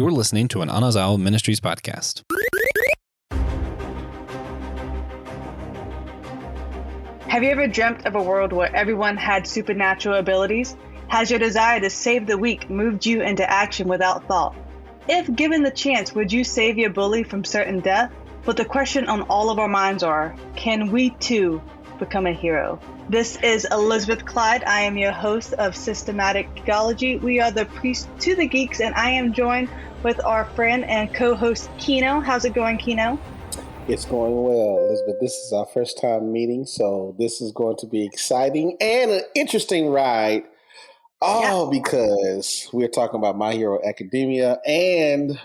You're listening to an Anazao Ministries podcast. Have you ever dreamt of a world where everyone had supernatural abilities? Has your desire to save the weak moved you into action without thought? If given the chance, would you save your bully from certain death? But the question on all of our minds are, can we too become a hero? This is Elizabeth Clyde. I am your host of Systematic Geekology. We are the priest to the geeks, and I am joined with our friend and co-host Kino. How's it going, Kino? It's going well, Elizabeth. This is our first time meeting, so this is going to be exciting and an interesting ride. Because we're talking about My Hero Academia, and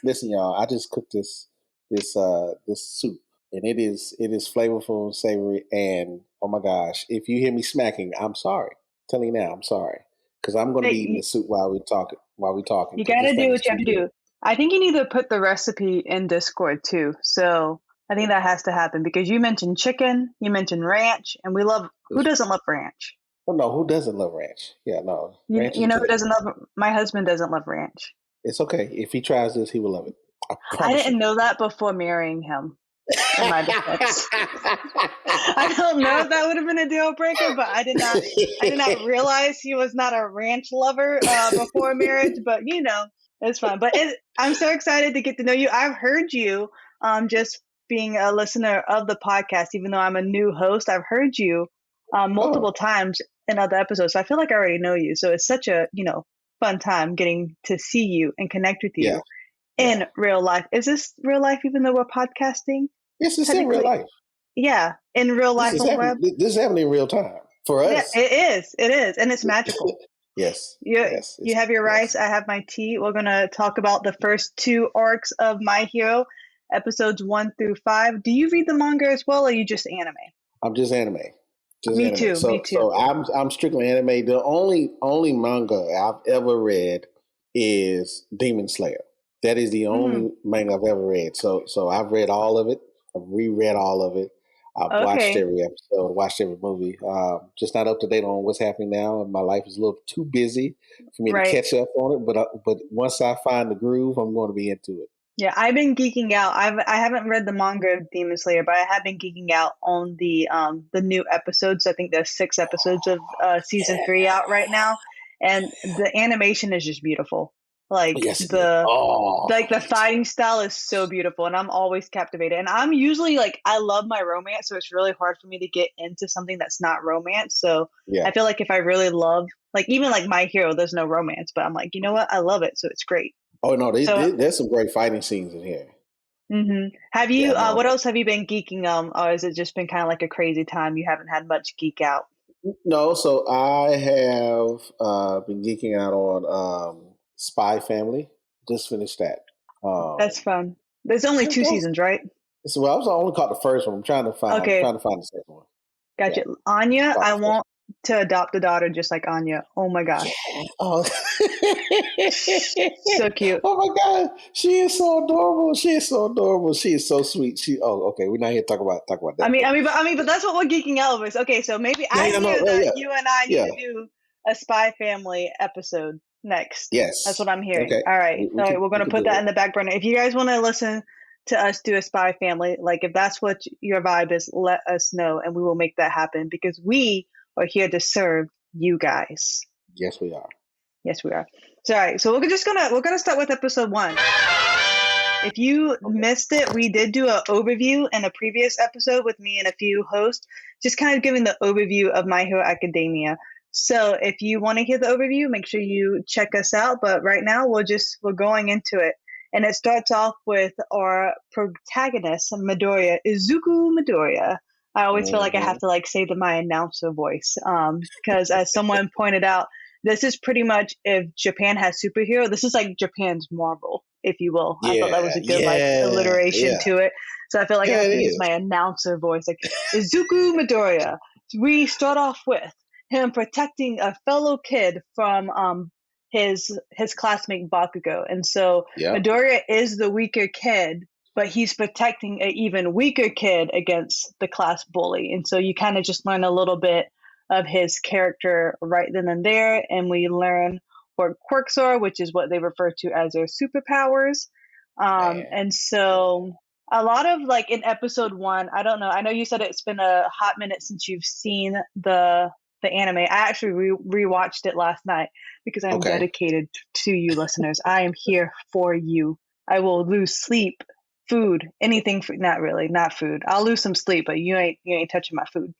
listen, y'all, I just cooked this soup, and it is flavorful and savory. And oh my gosh, if you hear me smacking, I'm sorry. I'm telling you now, I'm sorry, because I'm going to be eating the soup while we talking. You got to do what you have to do. I think you need to put the recipe in Discord too. So I think that has to happen because you mentioned chicken, you mentioned ranch, and who doesn't love ranch? Oh no, who doesn't love ranch? Yeah, no. You know who doesn't love? My husband doesn't love ranch. It's okay. If he tries this, he will love it. I didn't know that before marrying him. In my defense, I don't know if that would have been a deal breaker, but I did not realize he was not a ranch lover before marriage. But it's fun. But I'm so excited to get to know you. I've heard you just being a listener of the podcast, even though I'm a new host. I've heard you multiple times in other episodes. So I feel like I already know you. So it's such a, fun time getting to see you and connect with you in real life. Is this real life even though we're podcasting? Yes, it's in real life. Yeah, in real life on the web. This is happening in real time for us. Yeah, it is. And it's magical. Yes. You have your rice, I have my tea. We're going to talk about the first two arcs of My Hero, episodes 1 through 5. Do you read the manga as well, or are you just anime? I'm just anime. Me too. So I'm strictly anime. The only manga I've ever read is Demon Slayer. That is the only manga I've ever read. So I've read all of it. I've reread all of it. I've watched every episode, watched every movie. Just not up to date on what's happening now. My life is a little too busy for me to catch up on it. But once I find the groove, I'm going to be into it. Yeah, I've been geeking out. I haven't read the manga of Demon Slayer, but I have been geeking out on the new episodes. I think there's 6 episodes of season 3 out right now, and the animation is just beautiful. The fighting style is so beautiful, and I'm always captivated. And I'm usually I love my romance, so it's really hard for me to get into something that's not romance. So I feel like if I really love, even My Hero, there's no romance, but I'm like, you know what, I love it, so it's great. Oh no, there's some great fighting scenes in here. Mm-hmm. Have you? What else have you been geeking on, or has it just been kind of like a crazy time? You haven't had much geek out. No, so I have been geeking out on Spy Family. Just finished that. That's fun. There's only 2 seasons, right? So I only caught the first one. I'm trying to find the second one. Gotcha. Yeah. Anya, I want to adopt a daughter just like Anya. Oh my gosh. Oh, so cute. Oh my God, she is so adorable. She is so sweet. We're not here to talk about that. I mean, but that's what we're geeking out over. Okay, so maybe you and I need to do a Spy Family episode next. Yes, that's what I'm hearing. Okay. All right, we're going to put that in the back burner. If you guys want to listen to us do a Spy Family, if that's what your vibe is, let us know, and we will make that happen because we are here to serve you guys. Yes, we are. So, all right. So we're gonna start with episode 1. If you missed it, we did do an overview in a previous episode with me and a few hosts, just kind of giving the overview of My Hero Academia. So if you want to hear the overview, make sure you check us out. But right now, we're going into it. And it starts off with our protagonist, Midoriya, Izuku Midoriya. I always feel like I have to say my announcer voice because as someone pointed out, this is pretty much if Japan has superhero, this is like Japan's Marvel, if you will. I thought that was a good alliteration to it. So I feel like I have to use my announcer voice. Izuku Midoriya. We start off with him protecting a fellow kid from his classmate Bakugo. And so Midoriya is the weaker kid, but he's protecting an even weaker kid against the class bully. And so you kind of just learn a little bit of his character right then and there, and we learn or quirks are, which is what they refer to as their superpowers. Man. And so a lot of like in episode 1, I don't know. I know you said it's been a hot minute since you've seen the anime. I actually rewatched it last night because I'm dedicated to you listeners. I am here for you. I will lose sleep, food, anything for, not really, not food. I'll lose some sleep, but you ain't touching my food.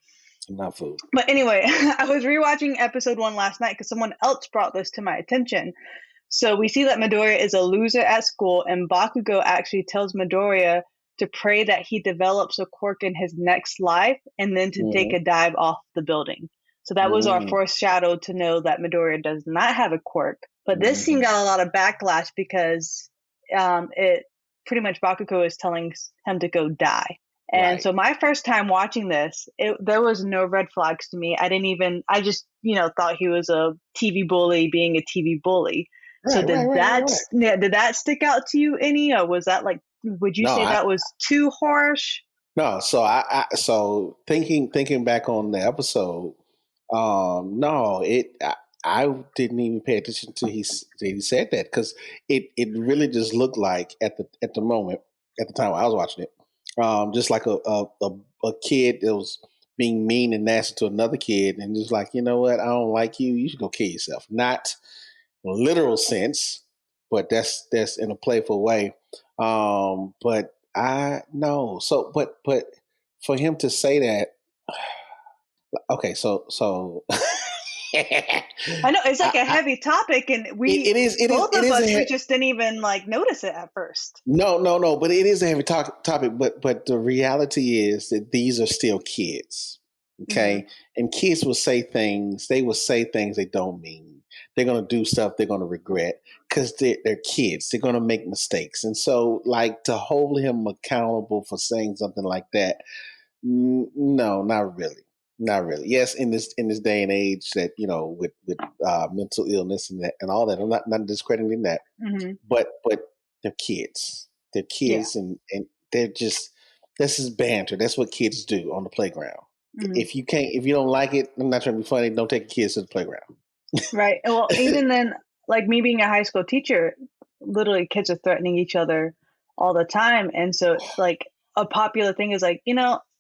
Not food. But anyway, I was rewatching episode 1 last night because someone else brought this to my attention. So we see that Midoriya is a loser at school, and Bakugo actually tells Midoriya to pray that he develops a quirk in his next life and then to take a dive off the building. So that was our foreshadow to know that Midoriya does not have a quirk. But this scene got a lot of backlash because it pretty much Bakugo is telling him to go die. And so my first time watching this, there was no red flags to me. I just, thought he was a TV bully being a TV bully. So did that stick out to you any, or was that like, would you say that was too harsh? No. So so thinking back on the episode, no, I didn't even pay attention to he said that, because it really just looked like at the moment, at the time I was watching it, just like a kid that was being mean and nasty to another kid, and just like, you know what, I don't like you, you should go kill yourself. Not literal sense, but that's in a playful way. But I know. So, but for him to say that, okay, so I know it's like a heavy topic, and both of us just didn't even like notice it at first. No, but it is a heavy topic. But the reality is that these are still kids, okay? And kids will say things. They will say things they don't mean. They're going to do stuff they're going to regret because they're kids. They're going to make mistakes, and so like to hold him accountable for saying something like that, no, not really. Not really. Yes, in this day and age that, with mental illness and all that, I'm not discrediting that. But they're kids. They're kids, and they're just, this is banter. That's what kids do on the playground. If you don't like it, I'm not trying to be funny, don't take your kids to the playground. Right. Well, even then, like me being a high school teacher, literally kids are threatening each other all the time, and so like a popular thing is like,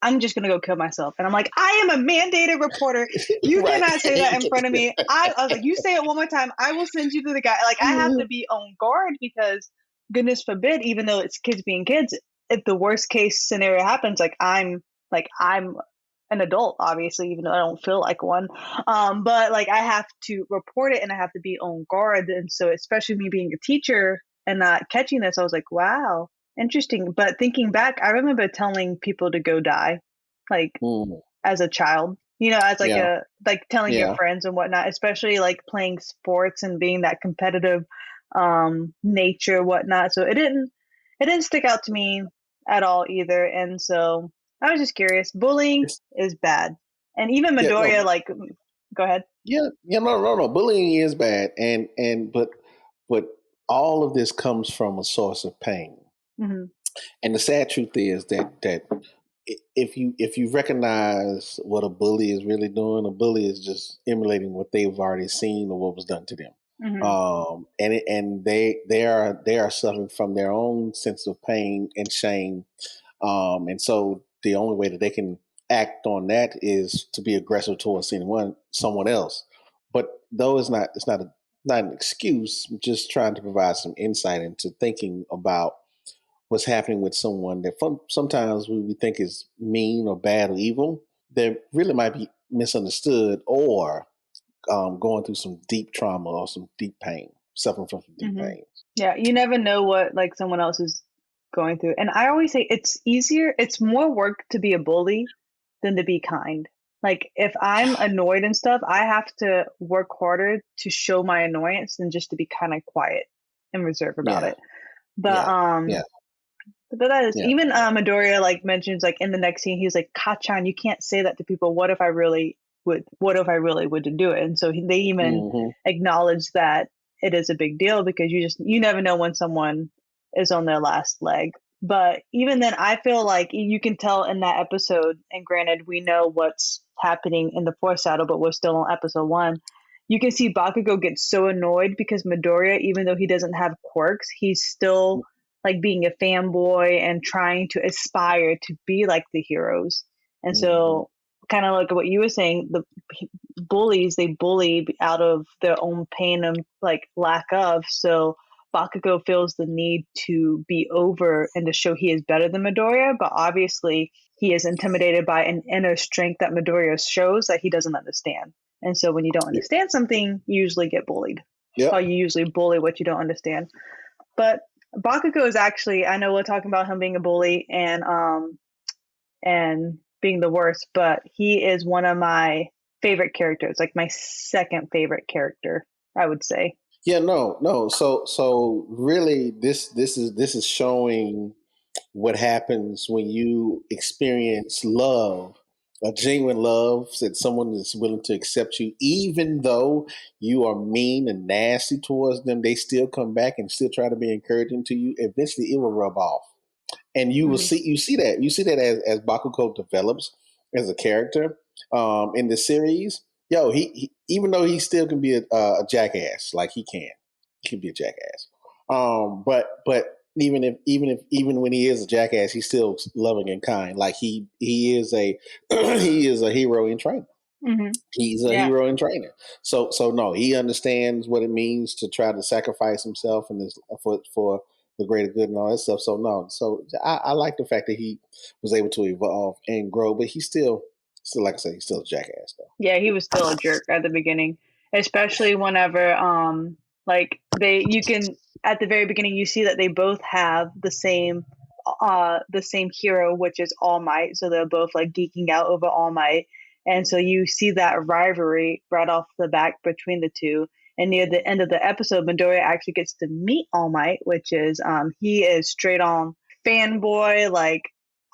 I'm just going to go kill myself. And I'm like, I am a mandated reporter. You cannot say that in front of me. I was like, you say it one more time, I will send you to the guy. Like, I have to be on guard because goodness forbid, even though it's kids being kids, if the worst case scenario happens, I'm an adult, obviously, even though I don't feel like one. But like, I have to report it and I have to be on guard. And so, especially me being a teacher and not catching this, I was like, wow. Interesting. But thinking back, I remember telling people to go die, like as a child, as like telling your friends and whatnot, especially like playing sports and being that competitive nature, whatnot. So it didn't stick out to me at all either. And so I was just curious. Bullying is bad. And even Midoriya, like, go ahead. No. Bullying is bad. But all of this comes from a source of pain. And the sad truth is that if you recognize what a bully is really doing, a bully is just emulating what they've already seen or what was done to them. And they are suffering from their own sense of pain and shame. And so the only way that they can act on that is to be aggressive towards someone else. But though it's not an excuse, I'm just trying to provide some insight into thinking about what's happening with someone that sometimes we think is mean or bad or evil. They really might be misunderstood or going through some deep trauma or some deep pain, suffering from some deep pain. Yeah, you never know what like someone else is going through. And I always say it's more work to be a bully than to be kind. Like if I'm annoyed and stuff, I have to work harder to show my annoyance than just to be kind of quiet and reserved about it. But but that is even Midoriya like mentions like in the next scene, he's like, Kachan, you can't say that to people. What if I really would do it? And so they even acknowledge that it is a big deal because you never know when someone is on their last leg. But even then, I feel like you can tell in that episode, and granted, we know what's happening in the foresaddle, but we're still on episode 1. you can see Bakugo get so annoyed because Midoriya, even though he doesn't have quirks, he's still like being a fanboy and trying to aspire to be like the heroes. And so, kind of like what you were saying, the bullies, they bully out of their own pain and like lack of. So Bakugo feels the need to be over and to show he is better than Midoriya, but obviously he is intimidated by an inner strength that Midoriya shows that he doesn't understand. And so when you don't understand something, you usually get bullied. Yep. Or you usually bully what you don't understand. But Bakugo is actually, I know we're talking about him being a bully and being the worst, but he is one of my favorite characters, like my second favorite character, I would say. Yeah, no. So really, this is showing what happens when you experience love, a genuine love, that someone is willing to accept you, even though you are mean and nasty towards them. They still come back and still try to be encouraging to you. Eventually, it will rub off, and you will see that as Bakugo develops as a character in the series. Yo, he even though he still can be a jackass, like he can be a jackass. But even when he is a jackass, he's still loving and kind. Like he is a he is a hero in training. He's a hero in training. So no, he understands what it means to try to sacrifice himself and for the greater good and all that stuff. So no, so I like the fact that he was able to evolve and grow, but he's still like I said, he's still a jackass though. Yeah, he was still a jerk at the beginning, especially whenever like you can at the very beginning you see that they both have the same hero, which is All Might. So they're both like geeking out over All Might, and so you see that rivalry right off the bat between the two. And near the end of the episode, Midoriya actually gets to meet All Might, which is he is straight on fanboy. Like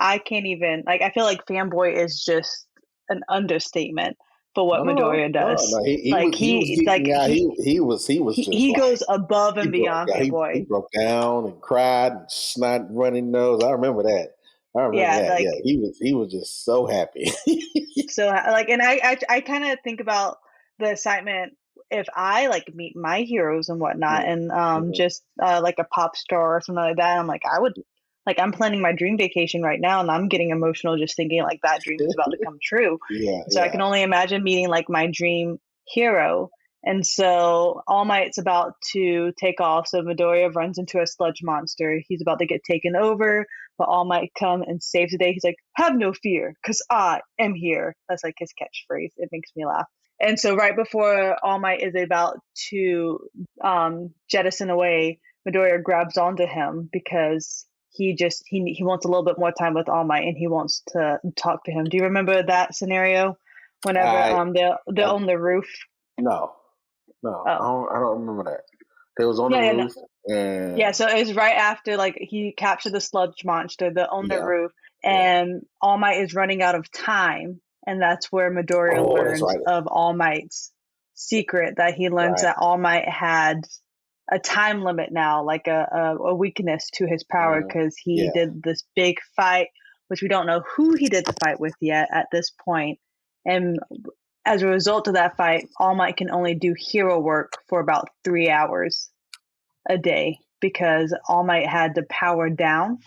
I can't even like I feel like fanboy is just an understatement for what Midoriya does. No. He was geeking out. He goes above and beyond fanboy. He broke down and cried and snot running nose. I remember that. Yeah, he was just so happy. So like, and I kind of think about the excitement if I like meet my heroes and whatnot, and just like a pop star or something like that. I'm like, I would like I'm planning my dream vacation right now, and I'm getting emotional just thinking like that dream is about to come true. So I can only imagine meeting like my dream hero. And so All Might's about to take off. So Midoriya runs into a sludge monster. He's about to get taken over, but All Might come and saves the day. He's like, "Have no fear, because I am here." That's like his catchphrase. It makes me laugh. And so right before All Might is about to jettison away, Midoriya grabs onto him because he wants a little bit more time with All Might and he wants to talk to him. Do you remember that scenario? Whenever they're on the roof. No, I don't remember that. They was on the roof. No. And so it was right after like he captured the sludge monster. They're on the roof, and All Might is running out of time, and that's where Midoriya learns of All Might's secret. That he learns that All Might had a time limit now, like a weakness to his power, because he did this big fight, which we don't know who he did the fight with yet at this point. And as a result of that fight, All Might can only do hero work for about 3 hours a day because All Might had to power down.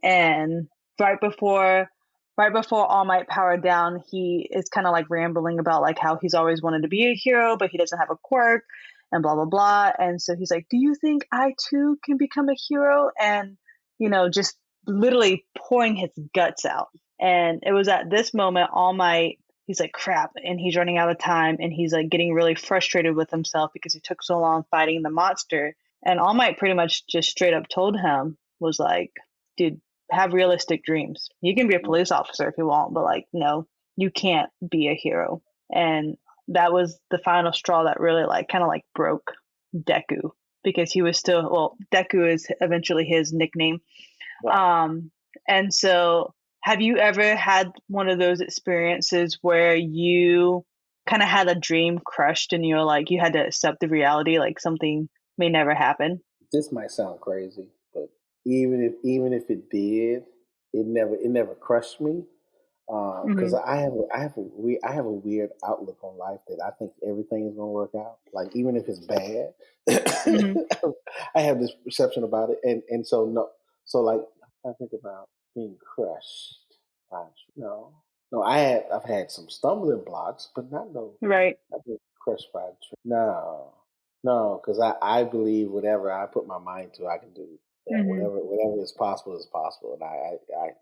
And right before All Might powered down, he is kind of like rambling about like how he's always wanted to be a hero, but he doesn't have a quirk and blah, blah, blah. And so he's like, "Do you think I too can become a hero?" And, just literally pouring his guts out. And it was at this moment, All Might, he's like, crap. And he's running out of time. And he's like getting really frustrated with himself because he took so long fighting the monster. And All Might pretty much just straight up told him, was like, "Dude, have realistic dreams. You can be a police officer if you want, but like, no, you can't be a hero." And that was the final straw that really like kind of like broke Deku, because he was still, well, Deku is eventually his nickname. And so have you ever had one of those experiences where you kind of had a dream crushed and you're like, you had to accept the reality, like something may never happen? This might sound crazy, but even if it did, it never crushed me. Because I have a weird outlook on life that I think everything is going to work out. Like even if it's bad, Mm-hmm. I have this perception about it, and so no, so like I think about being crushed. No, no, I've had some stumbling blocks, but not no. Right. I've been crushed by a tree. No, no, because I believe whatever I put my mind to, I can do. Yeah, Mm-hmm. whatever is possible is possible, and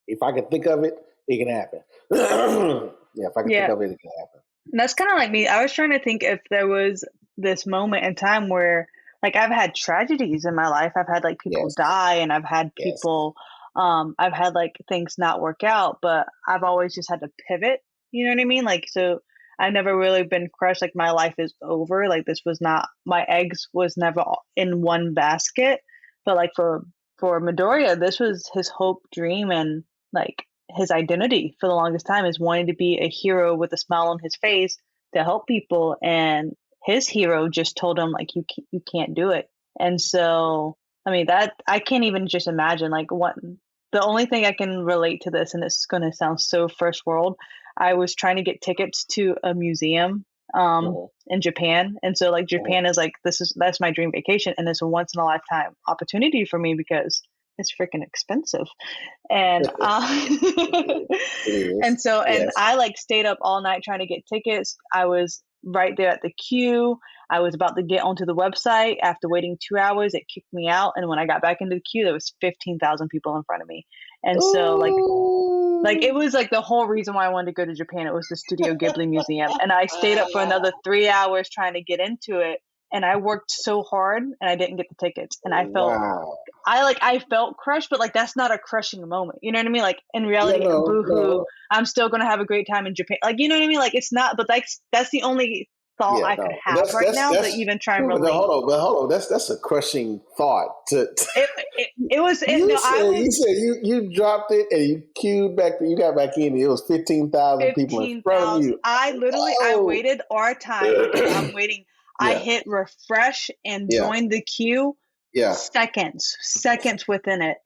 if I can think of it, it can happen. Yeah, if I can think Yeah. of it, it can happen. And that's kind of like me. I was trying to think if there was this moment in time where, like, I've had tragedies in my life. I've had like people Yes, die, and I've had yes. people, I've had like things not work out, but I've always just had to pivot. You know what I mean? Like, so I've never really been crushed. Like, my life is over. Like, this was not, my eggs was never in one basket. But like for Midoriya, this was his hope, dream, and like his identity for the longest time is wanting to be a hero with a smile on his face to help people, and his hero just told him like you can't do it. And so I mean that I can't even just imagine like what the only thing I can relate to this, and this is going to sound so first world. I was trying to get tickets to a museum Mhm, in Japan, and so like mhm. Japan is like that's my dream vacation, and it's a once in a lifetime opportunity for me because it's freaking expensive. And It is. and so and Yes. I like stayed up all night trying to get tickets. I was right there at the queue. I was about to get onto the website. After waiting 2 hours, it kicked me out, and when I got back into the queue, there was 15,000 people in front of me. And so like it Ooh. was like the whole reason why I wanted to go to Japan. It was the Studio Ghibli Museum, and I stayed up for another 3 hours trying to get into it. And I worked so hard, and I didn't get the tickets, and Wow. I felt crushed, but like that's not a crushing moment. You know what I mean? Like in Yeah, reality, no, boohoo, no. I'm still gonna have a great time in Japan. Like you know what I mean? Like it's not, but that's the only thought Yeah, I could no. But have right now to that's even try and no, relate. but hold on. That's a crushing thought. It was no, I You was said you dropped it and you queued back. You got back in. It was 15,000 people in front of 15,000. you. I Whoa. waited our time. Okay, I'm waiting. I Yeah, hit refresh and yeah, joined the queue yeah, seconds within it.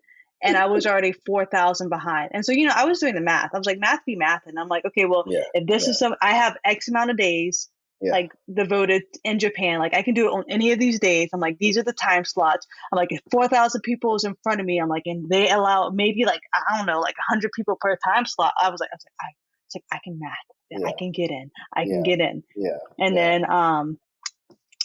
And I was already 4,000 behind. And so, I was doing the math. I was like, math be math. And I'm like, okay, well, yeah, if this yeah, is I have X amount of days, yeah. like devoted in Japan, like I can do it on any of these days. I'm like, these are the time slots. I'm like, if 4,000 people is in front of me, I'm like, and they allow maybe like, I don't know, like 100 people per time slot. I was like, I can math. I Yeah, can get in. I can yeah, get in. yeah, And yeah. then,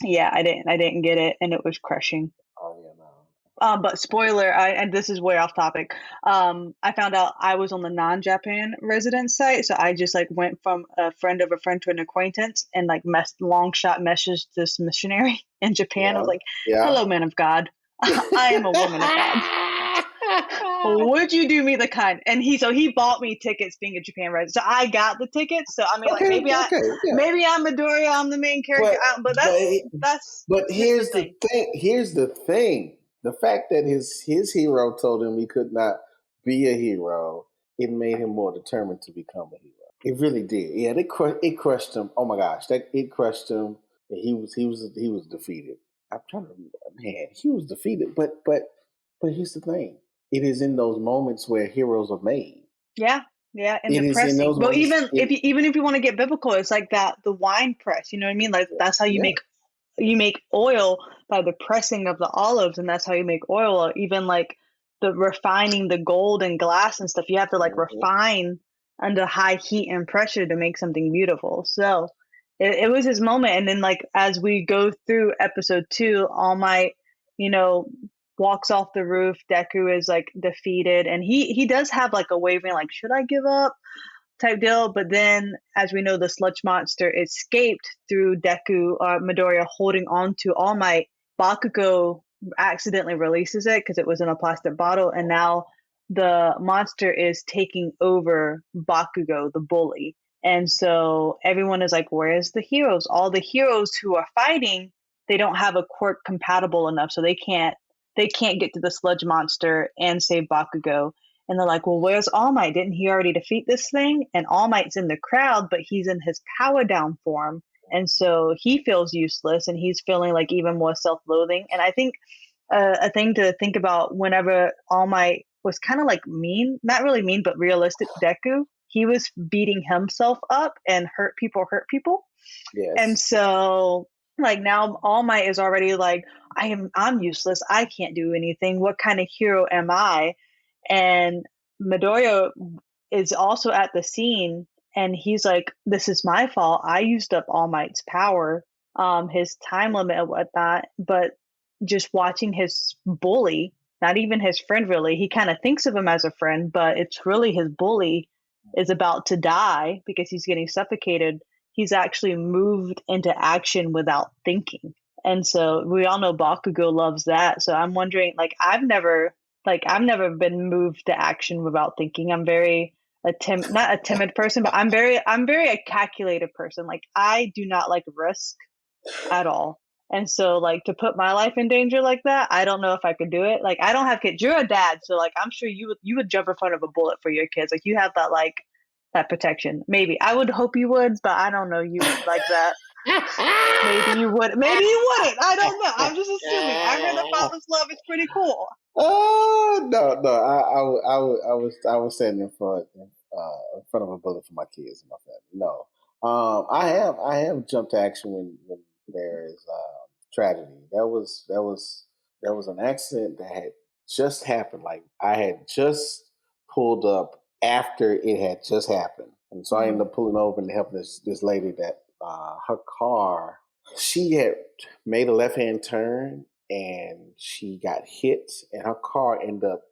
yeah, I didn't get it. And it was crushing. Oh yeah, no. But spoiler, and this is way off topic. I found out I was on the non-Japan resident site, so I just like went from a friend of a friend to an acquaintance, and like long shot messaged this missionary in Japan. I was Yeah, like, yeah. "Hello, man of God, I am a woman of God. Would you do me the kind?" And he bought me tickets, being a Japan resident, so I got the tickets. So I mean, like Okay, okay, yeah. maybe I'm Midoriya, I'm the main character, But but but that's but just the here's the thing. thing. Here's the thing. The fact that his hero told him he could not be a hero, it made him more determined to become a hero. It really did. Yeah, it crushed him. Oh my gosh, that it crushed him. He was defeated. I'm trying to remember, man, he was defeated. But here's the thing. It is in those moments where heroes are made. Yeah, yeah, and It the is in pressing. those But moments. even if you want to get biblical, it's like that the wine press. You know what I mean? Like that's how Yeah. you make oil by the pressing of the olives, and that's how you make oil. Or even like the refining the gold and glass and stuff. You have to like Mhm. refine under high heat and pressure to make something beautiful. So it was his moment. And then like as we go through episode 2, All Might, you know, walks off the roof. Deku is like defeated, and he does have like a wavering like, should I give up type deal. But then, as we know, the sludge monster escaped through Deku, Midoriya holding on to All Might. Bakugo accidentally releases it because it was in a plastic bottle, and now the monster is taking over Bakugo, the bully. And so everyone is like, where's the heroes? All the heroes who are fighting, they don't have a quirk compatible enough, so they can't get to the sludge monster and save Bakugo. And they're like, well, where's All Might? Didn't he already defeat this thing? And All Might's in the crowd, but he's in his power down form. And so he feels useless, and he's feeling like even more self loathing. And I think a thing to think about whenever All Might was kind of like mean, not really mean, but realistic to Deku, he was beating himself up and hurt people. Yes. And so like now All Might is already like, I'm useless. I can't do anything. What kind of hero am I? And Midoriya is also at the scene, and he's like, this is my fault. I used up All Might's power, his time limit and whatnot. But just watching his bully, not even his friend really, he kind of thinks of him as a friend, but it's really his bully, is about to die because he's getting suffocated. He's actually moved into action without thinking. And so we all know Bakugo loves that. So I'm wondering, like, I've never been moved to action without thinking. I'm very not a timid person, but I'm very a calculated person. Like, I do not like risk at all. And so like to put my life in danger like that, I don't know if I could do it. Like, I don't have kids. You're a dad, so like I'm sure you would jump in front of a bullet for your kids. Like, you have that, like, that protection. Maybe. I would hope you would, but I don't know you like that. Maybe you would. Maybe you wouldn't. I don't know. I'm just assuming. I heard that father's love is pretty cool. Oh no, no! I was standing in front of a bullet for my kids and my family. No, I have jumped to action when there is tragedy. That was an accident that had just happened. Like, I had just pulled up after it had just happened, and so I ended up pulling over and helping this lady that her car. She had made a left-hand turn and she got hit, and her car ended up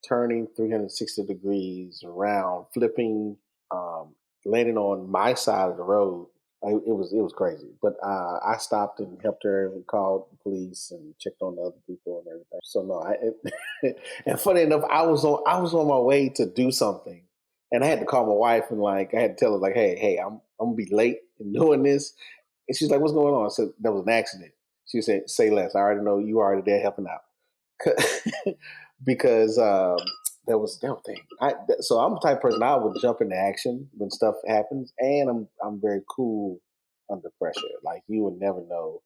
turning 360 degrees around, flipping, landing on my side of the road. It was crazy, but I stopped and helped her and called the police and checked on the other people and everything. So no, and funny enough, I was on my way to do something, and I had to call my wife and like I had to tell her like, hey, I'm gonna be late in doing this. And she's like, what's going on? I said, that was an accident. She said, say less. I already know you were already there helping out. Because that was thing. So I'm the type of person, I would jump into action when stuff happens. And I'm very cool under pressure. Like, you would never know.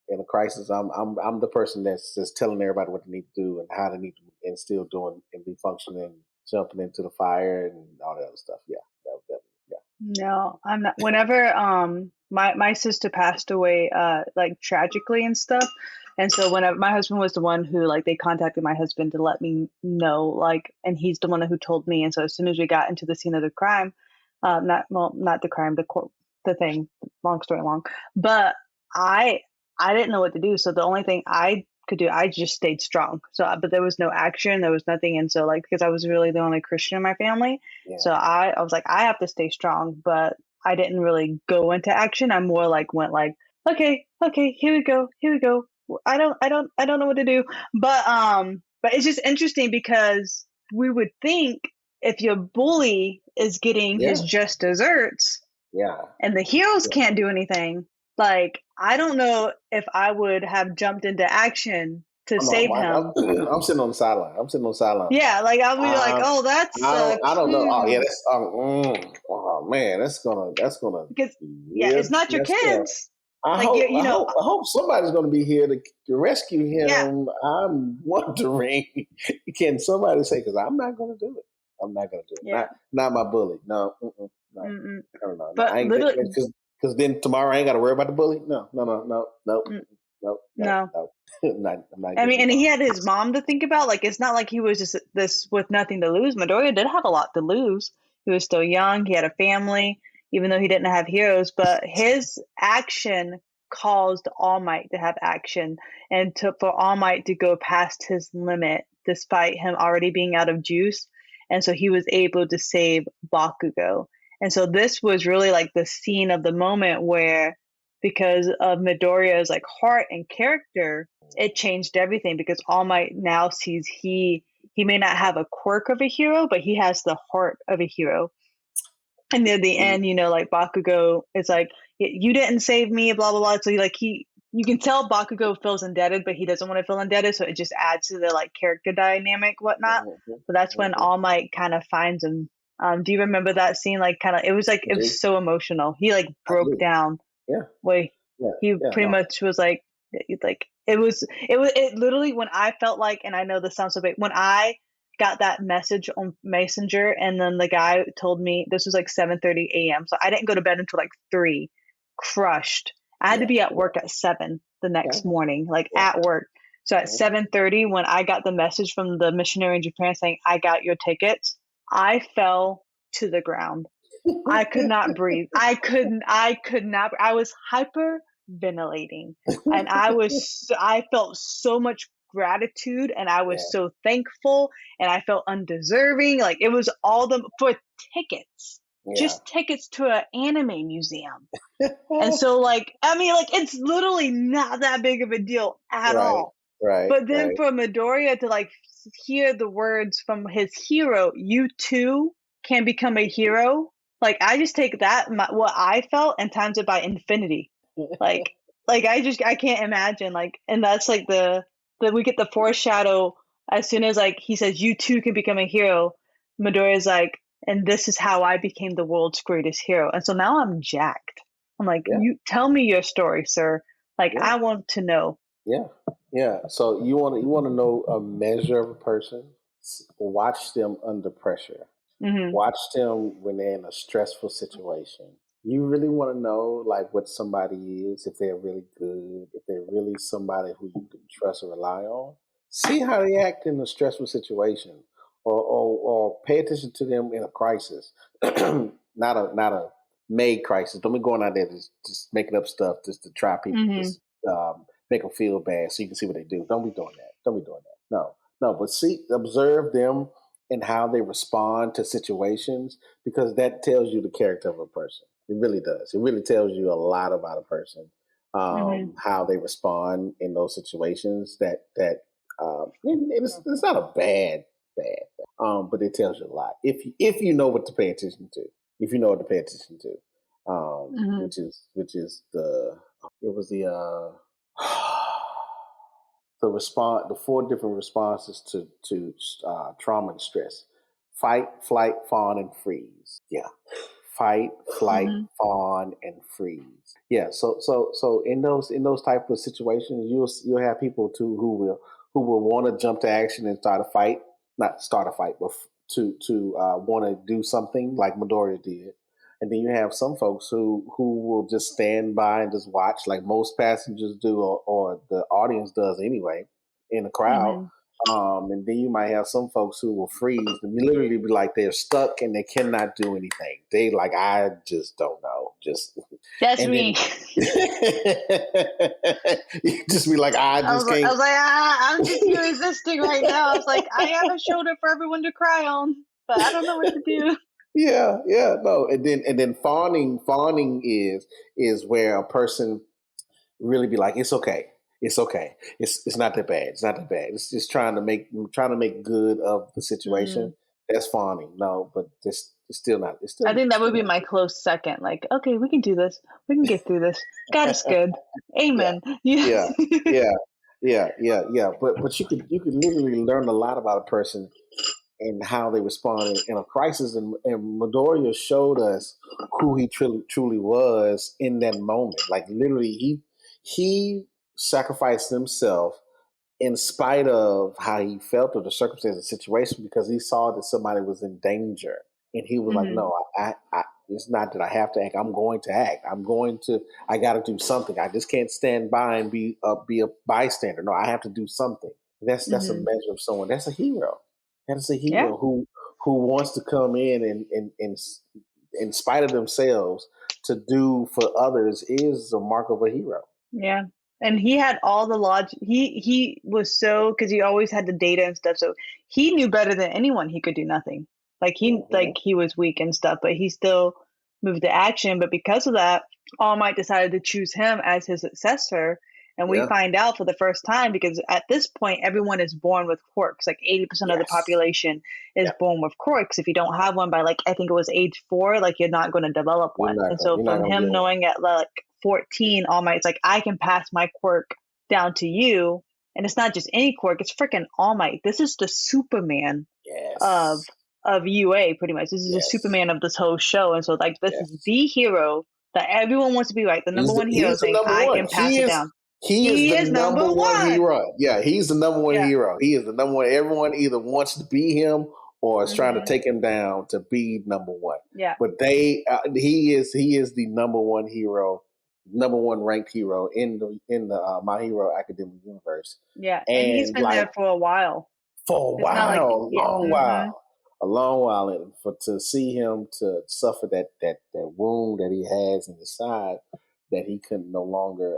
In a crisis, I'm the person that's just telling everybody what they need to do and how they need to, and still doing and be functioning, jumping into the fire and all that other stuff. Yeah. No, I'm not. Whenever my sister passed away like tragically and stuff, and so whenever my husband was the one who, like, they contacted my husband to let me know, like, and he's the one who told me. And so as soon as we got into the scene of the crime, not the crime, the thing, long story long, but I didn't know what to do. So the only thing I could do, I just stayed strong. So, but there was no action, there was nothing. And so, like, because I was really the only Christian in my family, so I was like, I have to stay strong, but I didn't really go into action. I more like went like, okay, here we go. I don't know what to do. But it's just interesting because we would think if your bully is getting his just desserts, and the heroes can't do anything, like, I don't know if I would have jumped into action to save him. I'm sitting on the sideline. Yeah, like I'll be like, oh, that's. I don't know. Oh yeah, that's. Oh man, that's gonna. Because it's not your kids. I hope somebody's going to be here to rescue him. Yeah. I'm wondering, can somebody say? Because I'm not going to do it. Yeah. Not my bully. No. I don't know. But because then tomorrow I ain't got to worry about the bully. No. I'm not. I mean, and he had his mom to think about. Like, it's not like he was just this with nothing to lose. Midoriya did have a lot to lose. He was still young. He had a family, even though he didn't have heroes. But his action caused All Might to have action, and for All Might to go past his limit, despite him already being out of juice. And so he was able to save Bakugo. And so this was really like the scene of the moment where, because of Midoriya's like heart and character, it changed everything, because All Might now sees he may not have a quirk of a hero, but he has the heart of a hero. And near the end, like, Bakugo is like, you didn't save me, blah, blah, blah. So you can tell Bakugo feels indebted, but he doesn't want to feel indebted. So it just adds to the, like, character dynamic, whatnot. But that's when All Might kind of finds him. Do you remember that scene? Like, kind of, it was so emotional. He like broke down. He pretty much was like it literally, when I felt like, and I know this sounds so big, when I got that message on Messenger, and then the guy told me this was like 7:30 a.m. So I didn't go to bed until like 3, crushed. I had to be at work at 7 the next morning, like at work. So at 7:30, when I got the message from the missionary in Japan saying, I got your tickets, I fell to the ground. I could not breathe. I could not. I was hyperventilating, and I felt so much gratitude, and I was so thankful, and I felt undeserving. Like it was all for tickets, just tickets to an anime museum. And so it's literally not that big of a deal at all. Right. But then for Midoriya to like hear the words from his hero, you too can become a hero. Like I just take that what I felt and times it by infinity. Like I can't imagine and that's like the we get the foreshadow as soon as like he says you too can become a hero. Midoriya's like, and this is how I became the world's greatest hero. And so now I'm jacked. I'm like, you tell me your story, sir. Like I want to know. Yeah. So you want to know a measure of a person? Watch them under pressure. Mm-hmm. Watch them when they're in a stressful situation. You really want to know like what somebody is, if they're really good, if they're really somebody who you can trust or rely on. See how they act in a stressful situation, or pay attention to them in a crisis, not a made crisis. Don't be going out there just making up stuff just to try people, just make them feel bad so you can see what they do. Don't be doing that. No. But observe them and how they respond to situations, because that tells you the character of a person. It really does. It really tells you a lot about a person, how they respond in those situations. It's not a bad, but it tells you a lot if you know what to pay attention to. If you know what to pay attention to, which is the the 4 different responses to trauma and stress: fight, flight, fawn, and freeze. Yeah, fight, flight, fawn, and freeze. Yeah. So in those type of situations, you'll have people too who will want to jump to action and start a fight. Not start a fight, but to want to do something like Midoriya did. And then you have some folks who will just stand by and just watch, like most passengers do, or the audience does anyway, in the crowd. And then you might have some folks who will freeze and literally be like they're stuck and they cannot do anything. They like, I just don't know. That's me. You just be like, I was like, I'm just here resisting right now. I was like, I have a shoulder for everyone to cry on, but I don't know what to do. Yeah, no, and then fawning is where a person really be like, it's okay, it's not that bad, It's just trying to make good of the situation. That's fawning. No, but it's still not. I think that would be my close second. Like, okay, we can do this. We can get through this. God is good. Amen. Yeah. But you could literally learn a lot about a person and how they responded in a crisis. And Midoriya showed us who he truly was in that moment. Like literally, he sacrificed himself in spite of how he felt or the circumstances, the situation, because he saw that somebody was in danger. And he was like, no, I it's not that I have to act. I'm going to act. I got to do something. I just can't stand by and be a bystander. No, I have to do something. That's a measure of someone. That's a hero. That is a hero who wants to come in and in spite of themselves to do for others is a mark of a hero. Yeah. And he had all the logic. He was because he always had the data and stuff. So he knew better than anyone he could do nothing. Like he was weak and stuff, but he still moved to action. But because of that, All Might decided to choose him as his successor. And we find out for the first time, because at this point, everyone is born with quirks. Like 80% of the population is born with quirks. If you don't have one by I think it was age 4, you're not going to develop one. And so from him knowing at 14, All Might's like, I can pass my quirk down to you. And it's not just any quirk, it's freaking All Might. This is the Superman of UA, pretty much. This is the Superman of this whole show. And so this is the hero that everyone wants to be the number one hero saying, I can pass it down. He is He the is number number one one. hero. Yeah, he's the number one Yeah. hero. He is the number one. Everyone either wants to be him or is trying to Mhm. take him down to be number one. Yeah. But he is the number one hero, number one ranked hero in the My Hero Academia universe. Yeah. And he's And been there like for a while. for a It's not like, while, yeah. Mhm. a long while, and to see him to suffer that wound that he has in his side that he could no longer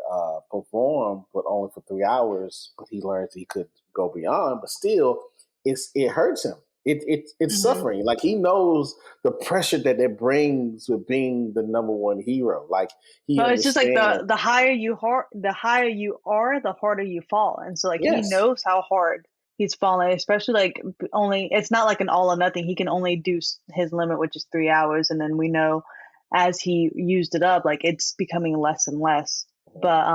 perform, but only for 3 hours. But he learns he could go beyond, but still, it hurts him. It's Mhm. suffering. Like he knows the pressure that it brings with being the number one hero. Like he But it's just like understands. the higher you the higher you are, the harder you fall. And so like he Yes. knows how hard he's falling, especially like only it's not like an all or nothing. He can only do his limit, which is 3 hours, and then we know as he used it up, like it's becoming less and less. But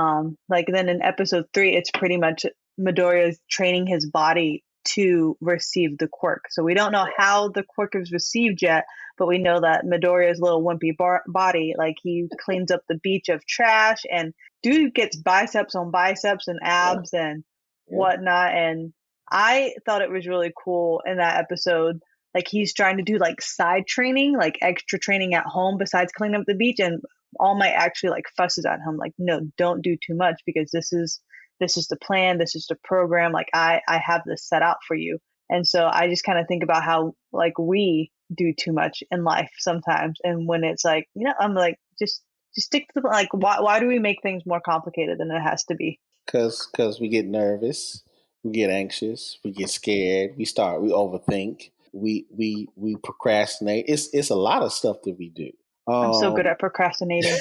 like then in episode 3, it's pretty much Midoriya's training his body to receive the quirk. So we don't know how the quirk is received yet, but we know that Midoriya's little wimpy body, like he cleans up the beach of trash, and dude gets biceps on biceps and Yeah. abs and Yeah. whatnot. And I thought it was really cool in that episode. Like he's trying to do like side training, like extra training at home besides cleaning up the beach, and All Might actually like fusses at him, like, no, don't do too much because this is the plan, this is the program. Like I have this set out for you. And so I just kind of think about how like we do too much in life sometimes, and when it's like, I'm like, just stick to the, like, why do we make things more complicated than it has to be? Because we get nervous, we get anxious, we get scared, we overthink, we procrastinate. It's a lot of stuff that we do. I'm so good at procrastinating.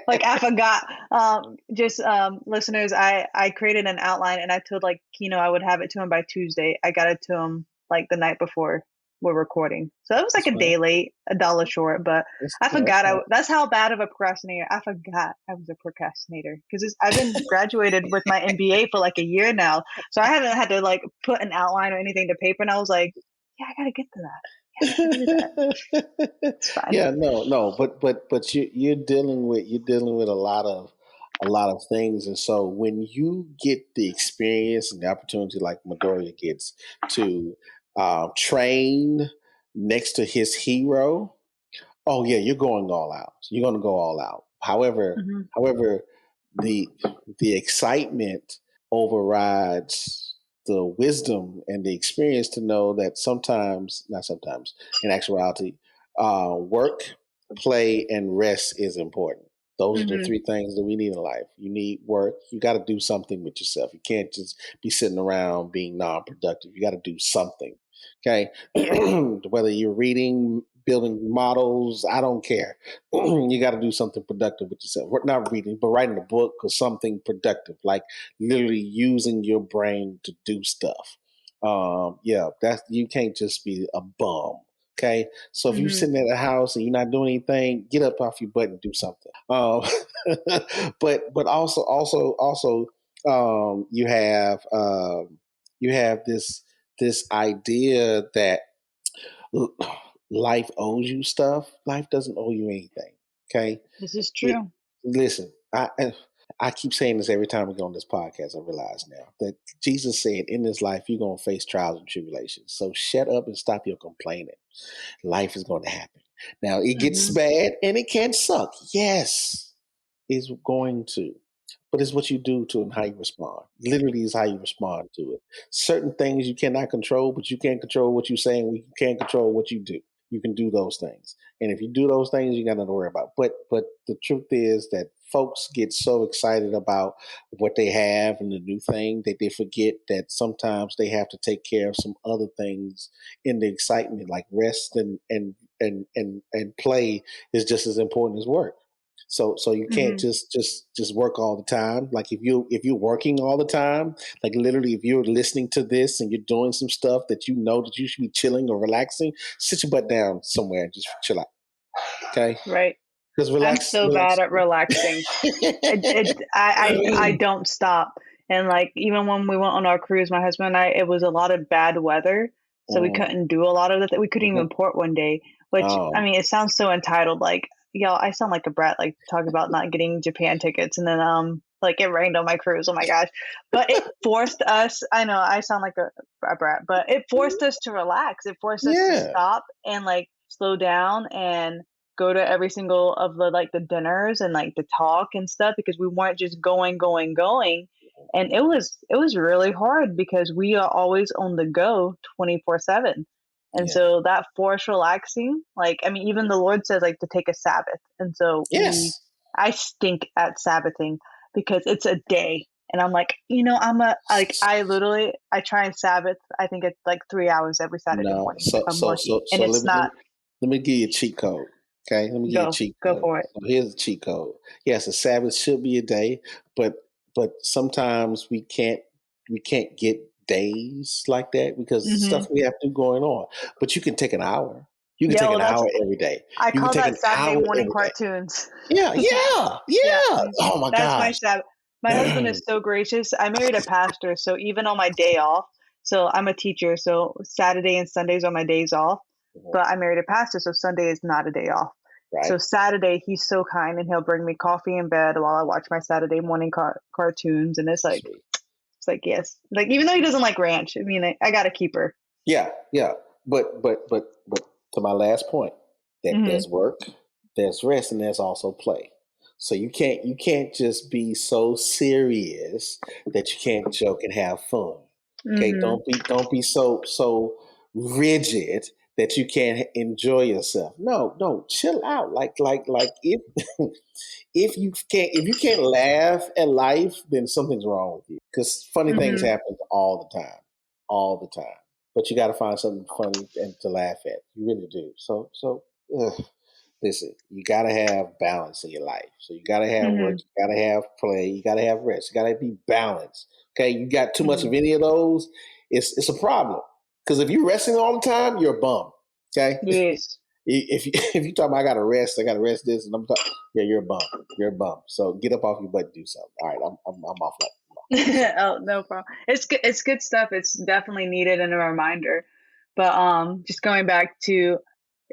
Like I forgot. Listeners, I created an outline and I told like Kino I would have it to him by Tuesday. I got it to him like the night before we're recording, so it was like That's a day late, $1 short. But I forgot. That's how bad of a procrastinator. I forgot I was a procrastinator because I've been graduated with my MBA for like a year now, so I haven't had to like put an outline or anything to paper. And I was like, yeah, I gotta get to that. It's fine. Yeah, no, but you're dealing with a lot of things, and so when you get the experience and the opportunity, like Midoriya gets to train next to his hero, oh yeah, you're going all out. You're going to go all out. However, the excitement overrides the wisdom and the experience to know that not sometimes, in actuality, work, play, and rest is important. Those are the three things that we need in life. You need work. You got to do something with yourself. You can't just be sitting around being non-productive. You got to do something. Okay. Whether you're reading, building models, I don't care. You got to do something productive with yourself. Not reading, but writing a book or something productive, like literally using your brain to do stuff. You can't just be a bum. Okay, so if you're sitting at the house and you're not doing anything, get up off your butt and do something. But also, you have this idea that life owes you stuff. Life doesn't owe you anything. Okay, this is true. Listen, I keep saying this every time we go on this podcast. I realize now that Jesus said in this life you're going to face trials and tribulations. So shut up and stop your complaining. Life is going to happen. Now it gets bad and it can suck. Yes, it's going to. But it's what you do to it and how you respond. Literally is how you respond to it. Certain things you cannot control, but you can control what you say and you can't control what you do. You can do those things. And if you do those things, you got nothing to worry about. But the truth is that folks get so excited about what they have and the new thing that they forget that sometimes they have to take care of some other things in the excitement, like rest and play is just as important as work. So you can't just work all the time. Like if you're working all the time, like literally if you're listening to this and you're doing some stuff that you know that you should be chilling or relaxing, sit your butt down somewhere and just chill out. Okay. Right. Because I'm so bad at relaxing. I don't stop. And like even when we went on our cruise, my husband and I, it was a lot of bad weather, so we couldn't do a lot of the we couldn't even port one day. Which I mean, it sounds so entitled. Like y'all, I sound like a brat, like talking about not getting Japan tickets, and then like it rained on my cruise. Oh my gosh! But it forced us. I know I sound like a brat, but it forced us to relax. It forced us to Yeah. stop and like slow down and go to every single of the dinners and like the talk and stuff, because we weren't just going. And it was really hard because we are always on the go 24/7. And Yeah. so that forced relaxing, like, I mean, even the Lord says like to take a Sabbath. And so Yes. I stink at Sabbathing because it's a day. And I'm like, I try and Sabbath. I think it's like 3 hours every Saturday No. morning if I'm lucky. And Let it's me not. let me give you a cheat code. Okay, let me give you a cheat Go code. for it. So here's a cheat code. Yes, a Sabbath should be a day, but sometimes we can't get days like that because the Hmm. stuff we have to going on. But you can take an hour. You can Yeah, take well, an hour every day. I You can call take that an Saturday hour morning every day. cartoons. Yeah, yeah, Yeah, yeah. Oh my that's my gosh. Sabbath. My husband is so gracious. I married a pastor, so even on my day off, so I'm a teacher, so Saturday and Sundays are my days off. But I married a pastor, so Sunday is not a day off. Right. So Saturday, he's so kind, and he'll bring me coffee in bed while I watch my Saturday morning cartoons, and Sweet. it's like yes, like even though he doesn't like ranch, I mean, I got to keep her. Yeah, yeah. But to my last point, that Hmm. there's work, there's rest, and there's also play. So you can't just be so serious that you can't joke and have fun. Okay, Hmm. don't be so rigid that you can't enjoy yourself. No, no, chill out. Like if if you can't laugh at life, then something's wrong with you. Because funny things Hmm. happen all the time. But you got to find something funny and to laugh at. You really do. Ugh, listen, you got to have balance in your life. So you got to have work, Hmm. you got to have play, you got to have rest, you got to be balanced. Okay, you got too much Hmm. of any of those, it's a problem. Because if you're resting all the time, you're a bum. Okay, Yes. if you if you talk about I got to rest this, and I'm talking, yeah, you're a bum, you're a bum. So get up off your butt and do something. All right, I'm off that. Oh, no problem. It's good. It's good stuff. It's definitely needed and a reminder. But just going back to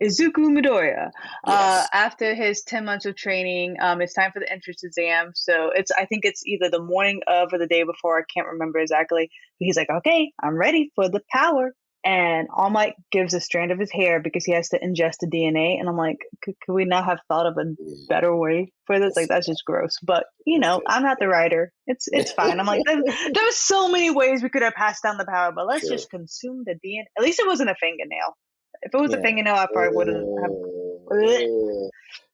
Izuku Midoriya, Yes. after his 10 months of training, it's time for the entrance exam. So I think it's either the morning of or the day before. I can't remember exactly. But he's like, "Okay, I'm ready for the power." And All Might gives a strand of his hair because he has to ingest the DNA. And I'm like, could we not have thought of a better way for this? Like, Listen, that's just gross. But listen. I'm not the writer. It's fine. I'm like, there's so many ways we could have passed down the power, but let's True. just consume the DNA. At least it wasn't a fingernail. If it was a Yeah. fingernail, I probably wouldn't have. Bleh.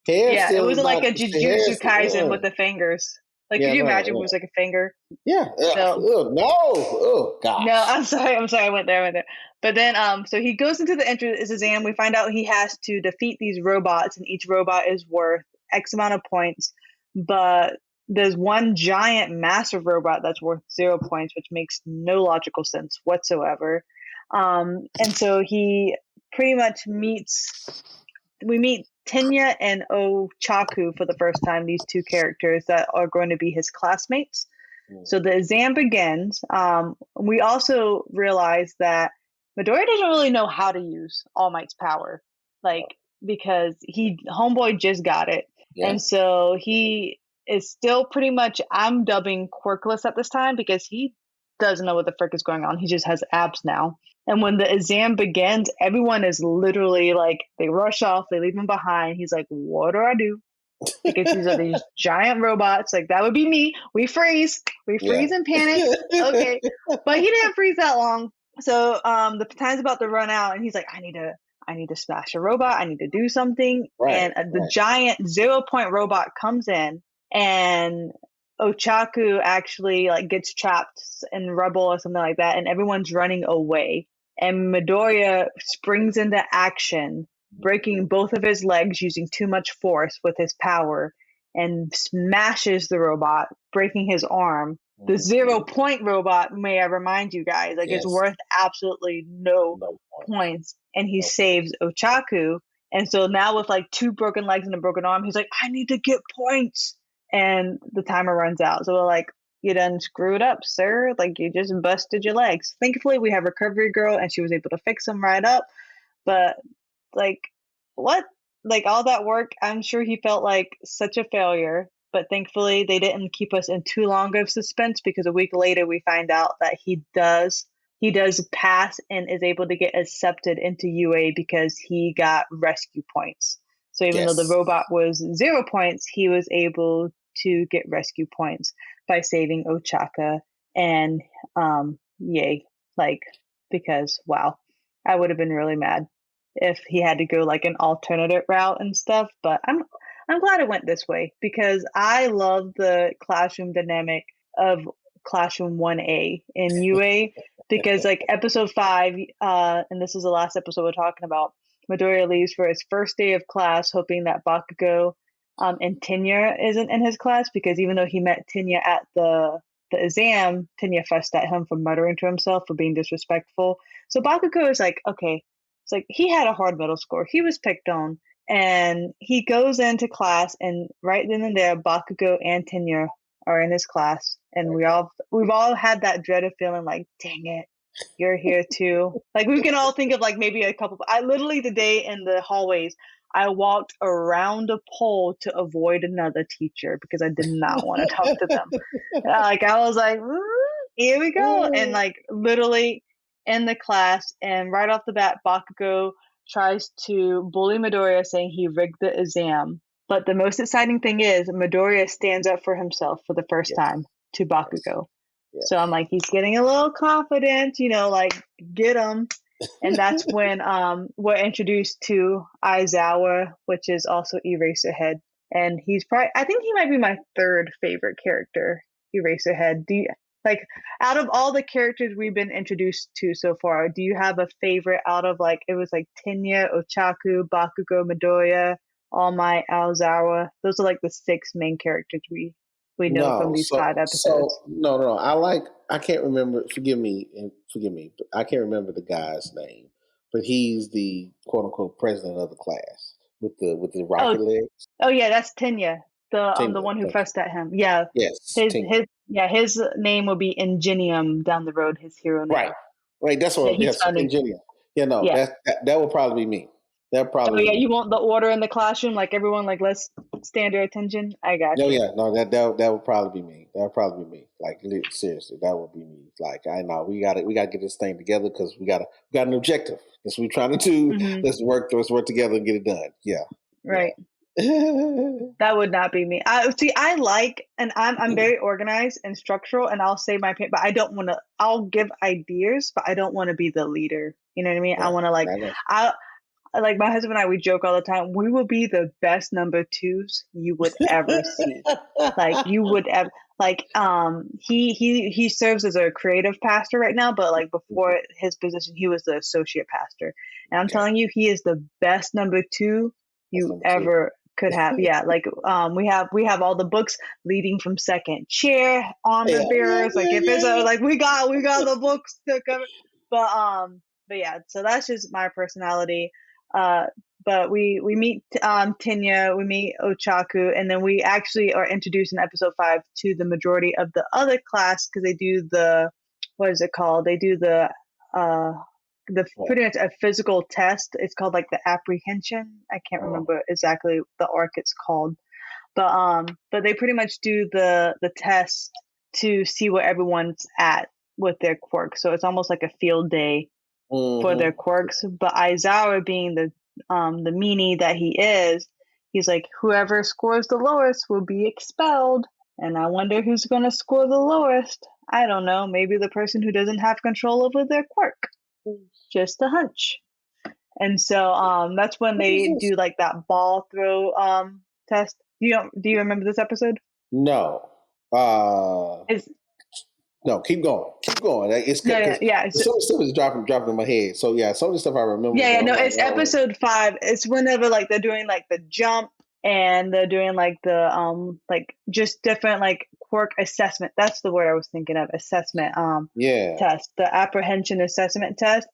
Hair Yeah, it still wasn't like not a the hair. Jujutsu Kaisen with the fingers. Like, could Yeah, you no, imagine if it was no. like a finger? Yeah. So No. Oh no, gosh. I'm sorry, I went there. But then, so he goes into the entrance exam. We find out he has to defeat these robots, and each robot is worth X amount of points. But there's one giant, massive robot that's worth 0 points, which makes no logical sense whatsoever. And so he pretty much we meet Tenya and Ochaku for the first time. These two characters that are going to be his classmates. So the exam begins. We also realize that Midoriya doesn't really know how to use All Might's power, like because homeboy just got it, Yeah. and so he is still pretty much. I'm dubbing quirkless at this time because he doesn't know what the frick is going on. He just has abs now. And when the exam begins, everyone is literally like they rush off, they leave him behind. He's like, "What do I do?" Because these are these giant robots. Like that would be me. We freeze. We Yeah. freeze and panic. Okay. But he didn't freeze that long. So the time's about to run out and he's like, I need to smash a robot. I need to do something. Right. And the giant 0 point robot comes in and Ochaku actually like gets trapped in rubble or something like that, and everyone's running away. And Midoriya springs into action, breaking both of his legs using too much force with his power, and smashes the robot, breaking his arm. The 0 point robot, may I remind you guys, like is Yes. worth absolutely no No points, and he No. saves Ochaku. And so now with like 2 broken legs and a broken arm, he's like, I need to get points. And the timer runs out. So we're like, you done screwed up, sir. Like you just busted your legs. Thankfully, we have Recovery Girl, and she was able to fix them right up. But like, what? like all that work, I'm sure he felt like such a failure. But thankfully, they didn't keep us in too long of suspense because a week later we find out that he does pass and is able to get accepted into UA because he got rescue points. So even though the Yes. robot was 0 points, he was able to get rescue points by saving Ochaka and yay, like because wow, I would have been really mad if he had to go like an alternate route and stuff. But I'm glad it went this way because I love the classroom dynamic of Classroom 1A in UA because like episode 5, and this is the last episode we're talking about, Midoriya leaves for his first day of class, hoping that Bakugo and Tenya isn't in his class because even though he met Tenya at the exam, Tenya fussed at him for muttering to himself for being disrespectful. So Bakugo is like, okay, it's like he had a hard middle score. He was picked on, and he goes into class, and right then and there, Bakugo and Tenya are in his class, and we've all had that dreaded feeling like, dang it, you're here too. Like we can all think of like maybe a couple. I literally today in the hallways, I walked around a pole to avoid another teacher because I did not want to talk to them. Like I was like, here we go, and like literally in the class, and right off the bat, Bakugo tries to bully Midoriya, saying he rigged the exam. But the most exciting thing is Midoriya stands up for himself for the first time to Bakugo. Yes. So I'm like, he's getting a little confident, like get him. And that's when we're introduced to Aizawa, which is also Eraserhead. And he's I think he might be my third favorite character, Eraserhead. Like, out of all the characters we've been introduced to so far, do you have a favorite out of like, it was like Tenya, Ochaku, Bakugo, Midoriya, All Might, Aizawa? Those are like the 6 main characters we know from these 5 episodes. No. I can't remember. Forgive me, but I can't remember the guy's name. But he's the quote unquote president of the class with the rocket legs. Oh yeah, that's Tenya, the Tenya, one who fussed at him. Yeah, yes, his name will be Ingenium down the road. His hero name. Right. That's what. Yes, Ingenium. That would probably be me. You want the order in the classroom, like everyone, like let's stand their attention. I got you. That would probably be me. That would probably be me. Like seriously, that would be me. Like I know we got to get this thing together because we got an objective. That's what we're trying to do. Mm-hmm. Let's work together and get it done. Yeah. Right. Yeah. That would not be me. I like, and I'm very organized and structural, and I'll say my opinion, but I don't want to. I'll give ideas, but I don't want to be the leader. You know what I mean? Yeah, I want to like my husband and I, we joke all the time. We will be the best number 2s you would ever see. Like you would ever like. He serves as a creative pastor right now, but like before his position, he was the associate pastor. And I'm telling you, he is the best number 2 you ever could have. Yeah, like we have all the books leading from second chair, armor bearers. Like if there's like we got the books to cover. But yeah, so that's just my personality. But we meet Tenya, we meet Ochaku, and then we actually are introduced in episode 5 to the majority of the other class because they do what is it called? They do the pretty much a physical test. It's called like the apprehension. I can't remember exactly the arc it's called, but they pretty much do the test to see where everyone's at with their quirks. So it's almost like a field day for their quirks. But Aizawa, being the meanie that he is, he's like, whoever scores the lowest will be expelled. And I wonder who's going to score the lowest. I don't know. Maybe the person who doesn't have control over their quirk. Just a hunch. And so that's when they do like that ball throw test. Do you remember this episode? No. No, keep going. It's good. Some stuff is dropping in my head. So yeah, some of the stuff I remember. It's episode 5. It's whenever like they're doing like the jump and they're doing like the like just different like quirk assessment. That's the word I was thinking of. Assessment test. The apprehension assessment test.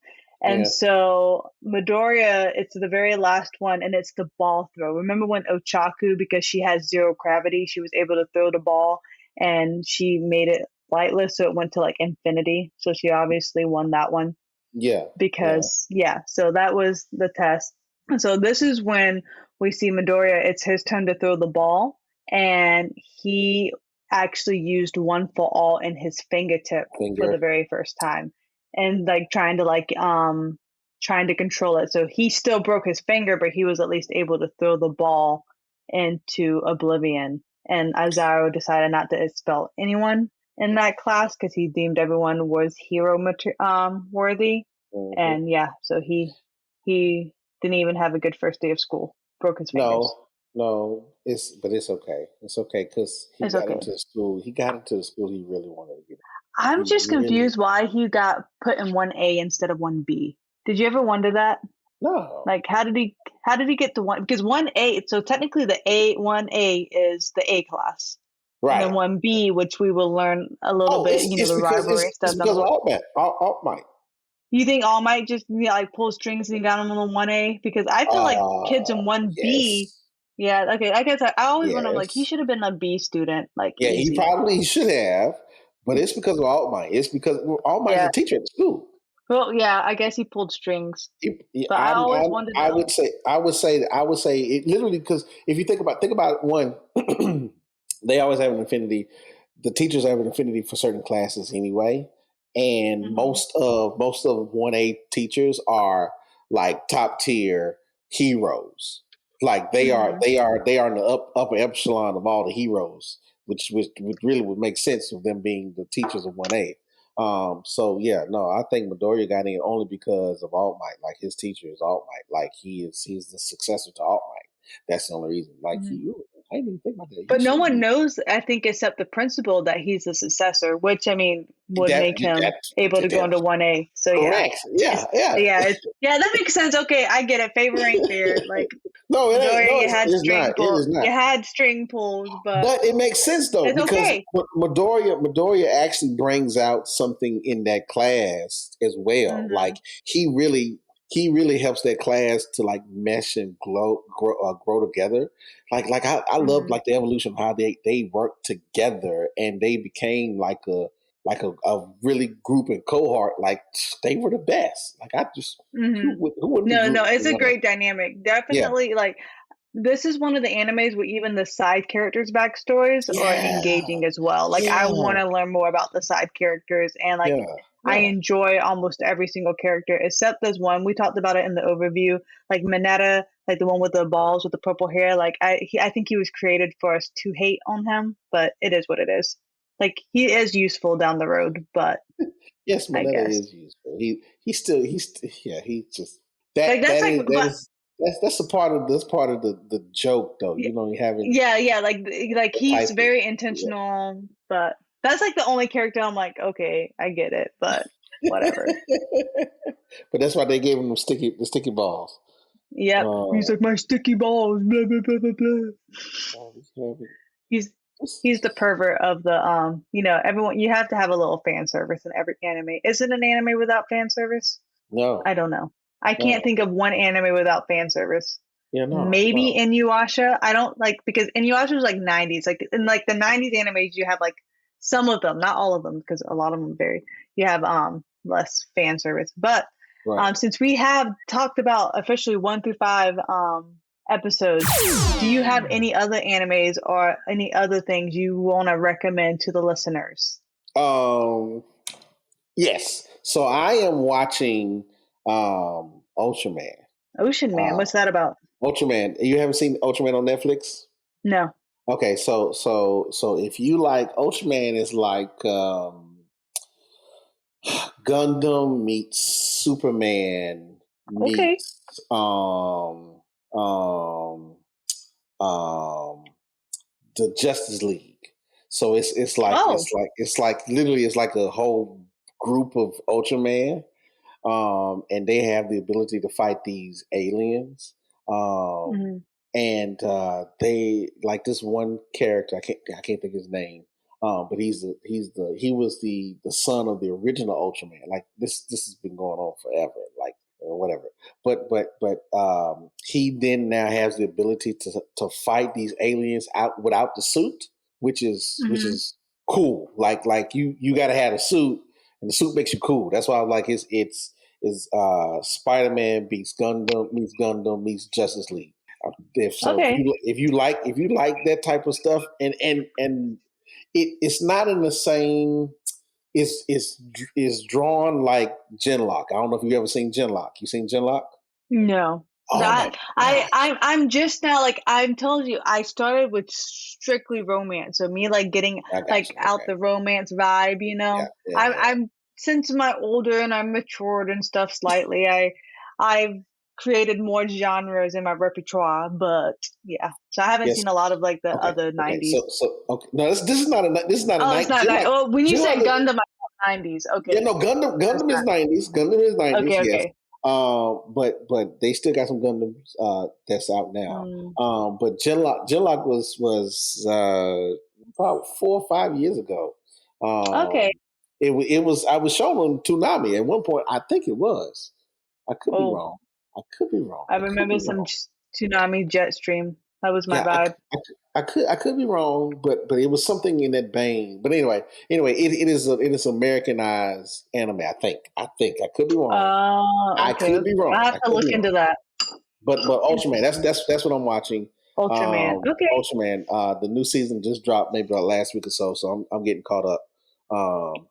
And so Midoriya, it's the very last one, and it's the ball throw. Remember when Ochaku, because she has 0 gravity, she was able to throw the ball and she made it lightless, so it went to like infinity. So she obviously won that one. Yeah. Because so that was the test. And so this is when we see Midoriya, it's his turn to throw the ball, and he actually used one for all in his fingertip for the very first time, and like trying to control it. So he still broke his finger, but he was at least able to throw the ball into oblivion. And Anazao decided not to expel anyone in that class because he deemed everyone was hero worthy. Mm-hmm. And yeah, so he didn't even have a good first day of school. Broke his fingers. No, but it's okay. It's okay because he got into the school. He got into the school he really wanted to get. I'm just confused why he got put in 1A instead of 1B. Did you ever wonder that? No. Like how did he get to 1? Because 1A, so technically the 1A is the A class. Right. And then 1B, which we will learn a little bit, the rivalry stuff. It's because of All Might. You think All Might just like pull strings and got him on 1A? Because I feel like kids in 1B. Yes. Yeah, okay. I guess I always wonder, like, he should have been a B student. Like, yeah, easy. He probably should have, but it's because of All Might. It's because All Might's a teacher at the school. Well, yeah, I guess he pulled strings. But I always wondered. I would say it literally because if you think about one, they always have an affinity. The teachers have an affinity for certain classes anyway, and most of 1A teachers are like top tier heroes. Like they are in the upper epsilon of all the heroes, which really would make sense of them being the teachers of 1A. So yeah, no, I think Midoriya got in only because of All Might. Like his teacher is All Might. Like he's the successor to All Might. That's the only reason. Like I didn't even think about that. But no one knows, I think, except the principal that he's the successor, which I mean would make him able to go into 1A. So correct. Yeah. That makes sense. Okay, I get it. Favor ain't fair. Like no, it ain't. No, you had string pulls. You had string pulls, but it makes sense though because Midoriya actually brings out something in that class as well. Like he really helps that class to like mesh and grow together. Like I love like the evolution of how they work together and they became like a really group and cohort. Like they were the best. Like I just who wouldn't no, it's a great dynamic. Definitely like this is one of the animes where even the side characters' backstories are engaging as well. Like I want to learn more about the side characters and like I enjoy almost every single character except there's one we talked about it in the overview, like Mineta, like the one with the balls with the purple hair. Like I think he was created for us to hate on him, but it is what it is. Like he is useful down the road, but yes, Mineta is useful. He's just that like that's a part of the joke though. You know, you having like he's very intentional, but that's like the only character I'm like, okay, I get it, but whatever. But that's why they gave him the sticky balls. Yep. He's like my sticky balls. Blah, blah, blah, blah, blah. He's the pervert of the everyone. You have to have a little fan service in every anime. Is it an anime without fan service? No, I don't know. I can't think of one anime without fan service. Yeah, maybe Inuyasha. I don't like because Inuyasha was like 90s. Like in like the 90s animes, you have like some of them, not all of them, because a lot of them vary. You have less fan service, but since we have talked about officially 1 through 5 episodes, do you have any other animes or any other things you want to recommend to the listeners? Yes. So I am watching Ultraman. Ultraman, what's that about? Ultraman. You haven't seen Ultraman on Netflix? No. Okay, so if you like Ultraman is like Gundam meets Superman meets the Justice League. So it's like literally it's like a whole group of Ultraman, and they have the ability to fight these aliens. And they like this one character. I can't think of his name. But he was the son of the original Ultraman. Like this has been going on forever. Like or whatever. But he then now has the ability to fight these aliens out without the suit, which is cool. Like you got to have a suit, and the suit makes you cool. That's why I like it's is Spider-Man beats Gundam meets Justice League. Okay. If you like that type of stuff, and it's not in the same. It's drawn like Genlock. I don't know if you've ever seen Genlock. You seen Genlock? No. Oh my gosh. I'm just now, like, I'm telling you, I started with strictly romance. So me like getting like out the romance vibe, you know. I'm since I'm older and I'm matured and stuff slightly, I've created more genres in my repertoire, but yeah. So I haven't seen a lot of like the other 90s. So no, this is not a 90s. It's not that. Oh, when you say Gundam, I 90s. Okay. Yeah, no, Gundam is 90s. Gundam is 90s. Okay, yes. okay. But they still got some Gundams that's out now. But Genlock was about 4 or 5 years ago. Okay. It was. I was shown on Toonami at one point. I think it was. I could be wrong. I remember some Toonami Jetstream. That was my vibe. I could be wrong, but it was something in that vein. But anyway, it is Americanized anime. I think I could be wrong. Okay. I could be wrong. I have to look into that. But Ultraman, that's what I'm watching. Ultraman. Okay. Ultraman. The new season just dropped maybe last week or so. So I'm getting caught up.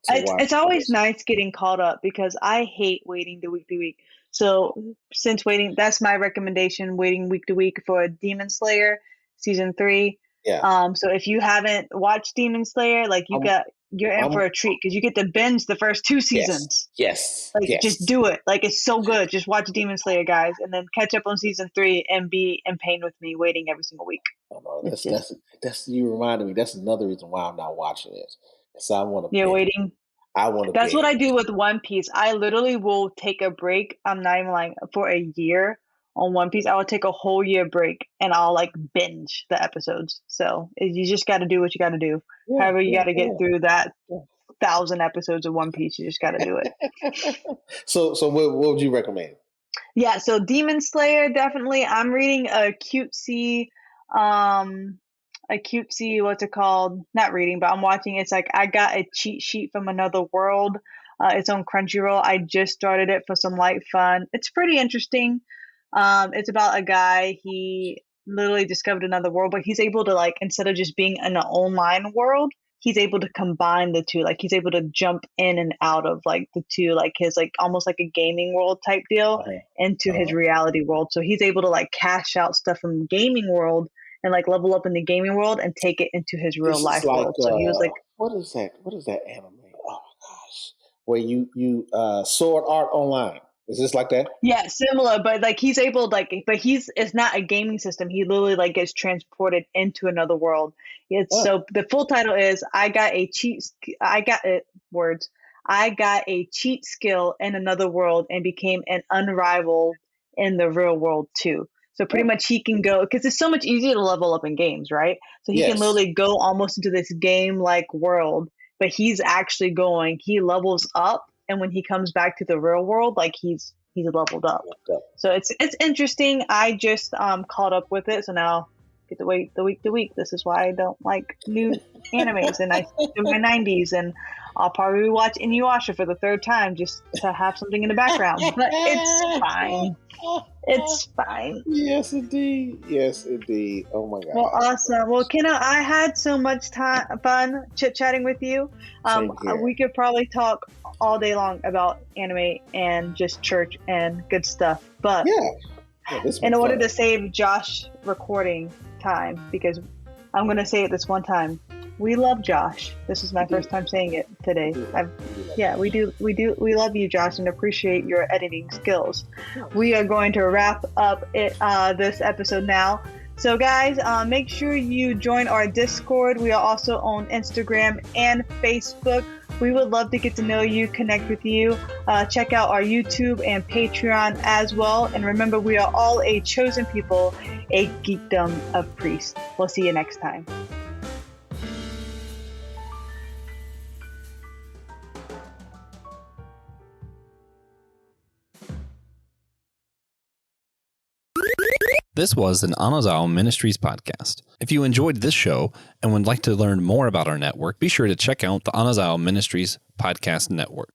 It's always nice getting caught up because I hate waiting the week to week. So since that's my recommendation, waiting week to week for Demon Slayer season 3. Yeah. So if you haven't watched Demon Slayer, like you're in for a treat because you get to binge the first 2 seasons. Yes. Just do it. Like, it's so good. Just watch Demon Slayer, guys, and then catch up on season 3 and be in pain with me waiting every single week. Oh, no, that's you reminded me. That's another reason why I'm not watching it. So I want to. You're waiting. I want to. That's what I do with One Piece. I literally will take a break. I'm not even lying. For a year on One Piece, I will take a whole year break and I'll like binge the episodes. So you just got to do what you got to do. However, you got to get through that 1,000 episodes of One Piece. You just got to do it. So what would you recommend? Yeah, so Demon Slayer, definitely. I'm reading a cutesy, what's it called? Not reading, but I'm watching. It's like I got a cheat sheet from another world. It's on Crunchyroll. I just started it for some light fun. It's pretty interesting. It's about a guy. He literally discovered another world, but he's able to, like, instead of just being in an online world, he's able to combine the two. Like, he's able to jump in and out of like the two, like his like almost like a gaming world type deal into his reality world. So he's able to like cash out stuff from the gaming world and like level up in the gaming world and take it into his real life world. So he was like, what is that anime? Oh my gosh. Where you sword art online. Is this like that? Yeah, similar, but like he's able to it's not a gaming system. He literally like gets transported into another world. So the full title is I got a cheat skill in another world and became an unrivaled in the real world too. So pretty much he can go, because it's so much easier to level up in games, right? So he can literally go almost into this game-like world, but he's actually he levels up, and when he comes back to the real world, like he's leveled up. So it's interesting. I just caught up with it, so now get to wait the week to week. This is why I don't like new animes, and I do my 90s, and I'll probably watch Inuyasha for the 3rd time just to have something in the background. But it's fine. It's fine. Yes, indeed. Oh my God. Well, awesome. Well, Kenna, I had so much fun chit-chatting with you. We could probably talk all day long about anime and just church and good stuff. But in order to save Josh recording time, because I'm going to say it this one time, we love Josh. This is my first time saying it today. We do. We love you, Josh, and appreciate your editing skills. We are going to wrap up this episode now. So guys, make sure you join our Discord. We are also on Instagram and Facebook. We would love to get to know you, connect with you. Check out our YouTube and Patreon as well. And remember, we are all a chosen people, a geekdom of priests. We'll see you next time. This was an Anazao Ministries podcast. If you enjoyed this show and would like to learn more about our network, be sure to check out the Anazao Ministries podcast network.